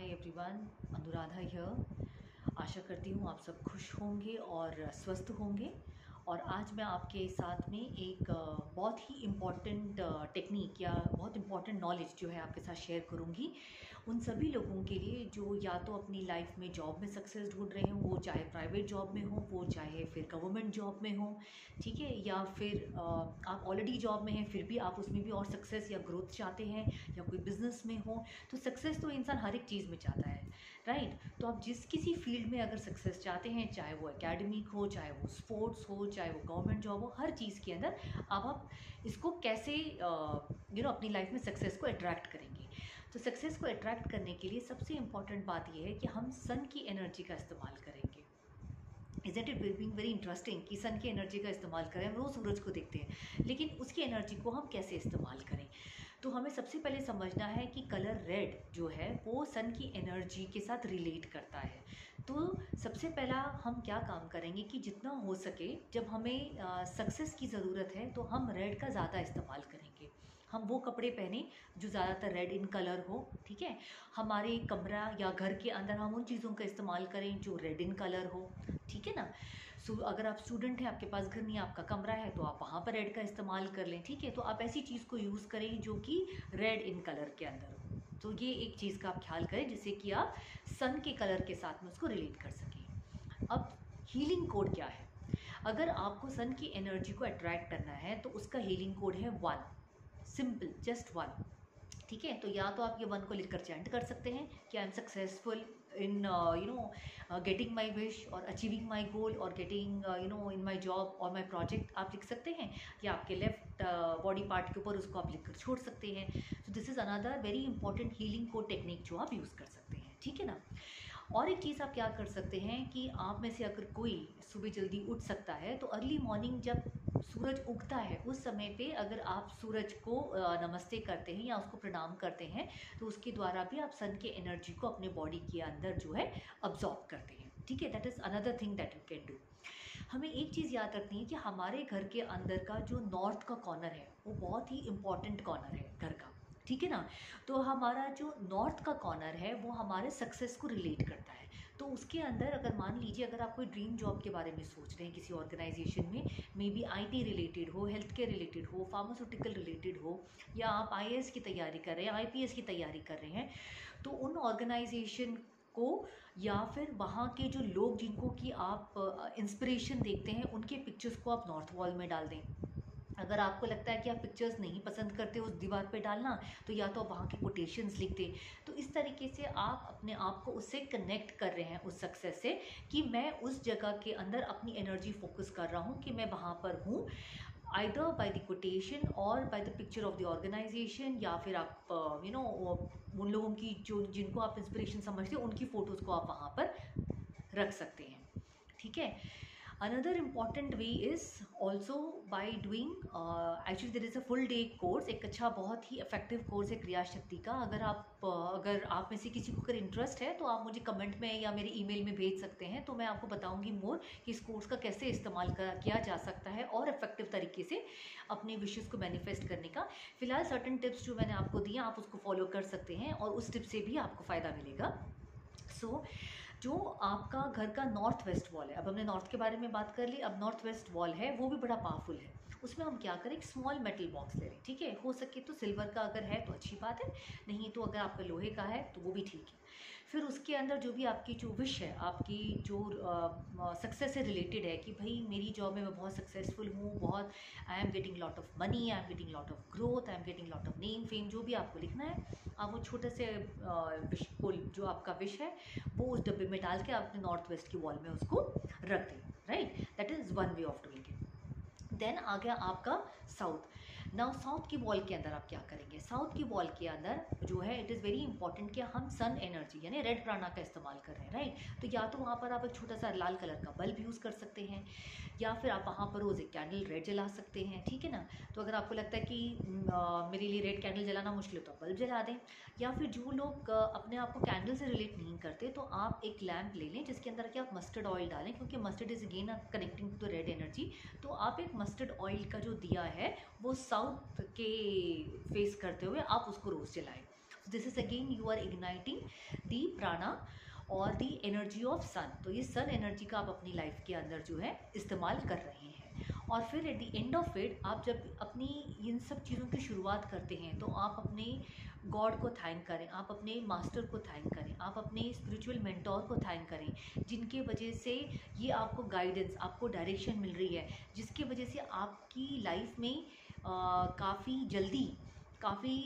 Hi everyone, Anuradha here. आशा करती हूँ आप सब खुश होंगे और स्वस्थ होंगे। और आज मैं आपके साथ में एक बहुत ही इम्पॉर्टेंट टेक्निक या बहुत इम्पॉर्टेंट नॉलेज जो है आपके साथ शेयर करूँगी। उन सभी लोगों के लिए जो या तो अपनी लाइफ में जॉब में सक्सेस ढूंढ रहे हों, वो चाहे प्राइवेट जॉब में हो, वो चाहे फिर गवर्नमेंट जॉब में हो, ठीक है, या फिर आप ऑलरेडी जॉब में हैं फिर भी आप उसमें भी और सक्सेस या ग्रोथ चाहते हैं, या कोई बिजनेस में हो। तो सक्सेस तो इंसान हर एक चीज़ में चाहता है, राइट। तो आप जिस किसी फील्ड में अगर सक्सेस चाहते हैं, चाहे वो एकेडमिक हो, चाहे वो स्पोर्ट्स हो, चाहे वो गवर्नमेंट जॉब हो, हर चीज़ के अंदर अब आप इसको कैसे अपनी लाइफ में सक्सेस को अट्रैक्ट करेंगे। तो सक्सेस को अट्रैक्ट करने के लिए सबसे इम्पॉर्टेंट बात यह है कि हम सन की एनर्जी का इस्तेमाल करेंगे। Isn't it being very interesting कि सन की एनर्जी का इस्तेमाल करें। हम रोज़ सूरज को देखते हैं, लेकिन उसकी एनर्जी को हम कैसे इस्तेमाल करें। तो हमें सबसे पहले समझना है कि कलर रेड जो है वो सन की एनर्जी के साथ रिलेट करता है। तो सबसे पहला हम क्या काम करेंगे कि जितना हो सके, जब हमें सक्सेस की ज़रूरत है तो हम रेड का ज़्यादा इस्तेमाल करेंगे। हम वो कपड़े पहने जो ज़्यादातर रेड इन कलर हो, ठीक है। हमारे कमरा या घर के अंदर हम उन चीज़ों का इस्तेमाल करें जो रेड इन कलर हो, ठीक है ना। अगर आप स्टूडेंट हैं, आपके पास घर नहीं है, आपका कमरा है, तो आप वहाँ पर रेड का इस्तेमाल कर लें, ठीक है। तो आप ऐसी चीज़ को यूज़ करें जो कि रेड इन कलर के अंदर हो। तो ये एक चीज़ का आप ख्याल करें जिससे कि आप सन के कलर के साथ में उसको रिलेट कर सकें। अब हीलिंग कोड क्या है? अगर आपको सन की एनर्जी को अट्रैक्ट करना है तो उसका हीलिंग कोड है 1। सिंपल, जस्ट 1, ठीक है। तो या तो आप ये 1 को लिखकर चैंट कर सकते हैं कि I am successful in getting my wish और अचीविंग माई गोल और गेटिंग इन माई जॉब और माई प्रोजेक्ट, आप लिख सकते हैं। या आपके लेफ्ट बॉडी पार्ट के ऊपर उसको आप लिख कर छोड़ सकते हैं। तो this is another very important healing code technique जो आप यूज़ कर सकते हैं, ठीक है ना। और एक चीज़ आप क्या कर सकते हैं कि आप में से अगर कोई सुबह जल्दी उठ सकता है तो अर्ली मॉर्निंग जब सूरज उगता है उस समय पे अगर आप सूरज को नमस्ते करते हैं या उसको प्रणाम करते हैं, तो उसके द्वारा भी आप सन के एनर्जी को अपने बॉडी के अंदर जो है अब्जॉर्ब करते हैं, ठीक है। That is another thing that you can do. हमें एक चीज़ याद रखनी है कि हमारे घर के अंदर का जो नॉर्थ का कॉर्नर है वो बहुत ही इम्पॉर्टेंट कॉर्नर है घर का, ठीक है ना। तो हमारा जो नॉर्थ का कॉर्नर है वो हमारे सक्सेस को रिलेट करता है। तो उसके अंदर अगर मान लीजिए अगर आप कोई ड्रीम जॉब के बारे में सोच रहे हैं किसी ऑर्गेनाइजेशन में, मे बी IT रिलेटेड हो, हेल्थ केयर रिलेटेड हो, फार्मास्यूटिकल रिलेटेड हो, या आप IAS की तैयारी कर रहे हैं, IPS की तैयारी कर रहे हैं, तो उन ऑर्गेनाइजेशन को या फिर वहाँ के जो लोग जिनको कि आप इंस्पिरेशन देखते हैं उनके पिक्चर्स को आप नॉर्थ वॉल में डाल दें। अगर आपको लगता है कि आप पिक्चर्स नहीं पसंद करते उस दीवार पे डालना, तो या तो वहाँ के कोटेशंस लिख दें। तो इस तरीके से आप अपने आप को उससे कनेक्ट कर रहे हैं, उस सक्सेस से, कि मैं उस जगह के अंदर अपनी एनर्जी फोकस कर रहा हूँ कि मैं वहाँ पर हूँ, आइदर बाय द कोटेशन और by the picture of the organisation, या फिर आप उन लोगों की जो जिनको आप इंस्पिरेशन समझते हैं उनकी फ़ोटोज़ को आप वहाँ पर रख सकते हैं, ठीक है। Another important way is also by doing actually there is a full day course, एक अच्छा बहुत ही इफेक्टिव कोर्स है क्रिया शक्ति का। अगर आप में से किसी को अगर इंटरेस्ट है तो आप मुझे कमेंट में या मेरे ईमेल में भेज सकते हैं, तो मैं आपको बताऊंगी मोर कि इस कोर्स का कैसे इस्तेमाल किया जा सकता है और इफेक्टिव तरीके से अपने विशेस को मैनिफेस्ट करने का। फिलहाल सर्टन टिप्स जो मैंने आपको दिए आप उसको फॉलो कर सकते हैं और उस टिप से भी आपको फ़ायदा मिलेगा। सो जो आपका घर का नॉर्थ वेस्ट वॉल है, अब हमने नॉर्थ के बारे में बात कर ली, अब नॉर्थ वेस्ट वॉल है वो भी बड़ा पावरफुल है। उसमें हम क्या करें, एक स्मॉल मेटल बॉक्स ले लें, ठीक है। हो सके तो सिल्वर का अगर है तो अच्छी बात है, नहीं तो अगर आपका लोहे का है तो वो भी ठीक है। फिर उसके अंदर जो भी आपकी जो विश है, आपकी जो सक्सेस से रिलेटेड है कि भाई मेरी जॉब में मैं बहुत सक्सेसफुल हूँ, बहुत I am getting lot of money, I am getting lot of growth, I am getting lot of name fame, जो भी आपको लिखना है आप वो छोटे से विश को, जो आपका विश है वो उस डब्बे में डाल के अपने नॉर्थ वेस्ट की वॉल में उसको रख दें, right. That is one way of doing it. Then आ गया आपका साउथ। नाउ साउथ की वॉल के अंदर आप क्या करेंगे, साउथ की वॉल के अंदर जो है इट इज़ वेरी इंपॉर्टेंट कि हम सन एनर्जी यानी रेड प्राणा का इस्तेमाल कर रहे हैं, राइट। तो या तो वहाँ पर आप एक छोटा सा लाल कलर का बल्ब यूज़ कर सकते हैं, या फिर आप वहाँ पर रोज़ एक कैंडल रेड जला सकते हैं, ठीक है ना। तो अगर आपको लगता है कि मेरे लिए रेड कैंडल जलाना मुश्किल है तो आप बल्ब जला दें। या फिर जो लोग अपने आप को कैंडल से रिलेट नहीं करते तो आप एक लैम्प ले लें जिसके अंदर कि आप मस्टर्ड ऑयल डालें, क्योंकि mustard is again connecting to the red energy. तो आप एक मस्टर्ड ऑयल का जो दिया है वो साउथ के फेस करते हुए आप उसको रोज़ जलाएं। So this is again you are igniting the prana और दी एनर्जी ऑफ सन। तो ये सन एनर्जी का आप अपनी लाइफ के अंदर जो है इस्तेमाल कर रहे हैं। और फिर at the end of it आप जब अपनी इन सब चीज़ों की शुरुआत करते हैं तो आप अपने गॉड को थैंक करें, आप अपने मास्टर को थैंक करें, आप अपने स्पिरिचुअल मेंटोर को थैंक करें, जिनके वजह से ये आपको गाइडेंस, आपको डायरेक्शन मिल रही है, जिसकी वजह से आपकी लाइफ में काफ़ी जल्दी, काफ़ी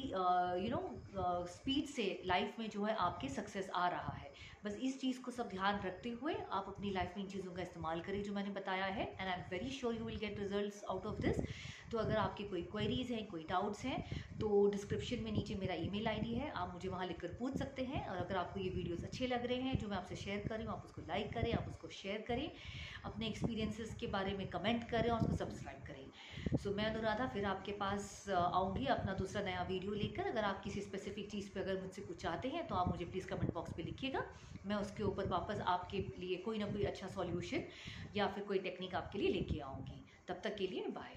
स्पीड से लाइफ में जो है आपके सक्सेस आ रहा है। बस इस चीज़ को सब ध्यान रखते हुए आप अपनी लाइफ में इन चीज़ों का इस्तेमाल करें जो मैंने बताया है, and I am very sure you will get results out of this. तो अगर आपके कोई क्वेरीज हैं, कोई डाउट्स हैं, तो डिस्क्रिप्शन में नीचे मेरा ईमेल आईडी है, आप मुझे वहाँ लिखकर पूछ सकते हैं। और अगर आपको ये वीडियोस अच्छे लग रहे हैं जो मैं आपसे शेयर कर रही हूँ, आप उसको लाइक करें, आप उसको शेयर करें, अपने एक्सपीरियंसेस के बारे में कमेंट करें और उसको सब्सक्राइब करें। सो मैं अनुराधा फिर आपके पास आऊँगी अपना दूसरा नया वीडियो लेकर। अगर आप किसी स्पेसिफिक चीज़ पे अगर मुझसे कुछ चाहते हैं तो आप मुझे प्लीज़ कमेंट बॉक्स पे लिखिएगा, मैं उसके ऊपर वापस आपके लिए कोई ना कोई अच्छा सॉल्यूशन या फिर कोई टेक्निक आपके लिए लेके आऊँगी। तब तक के लिए बाय।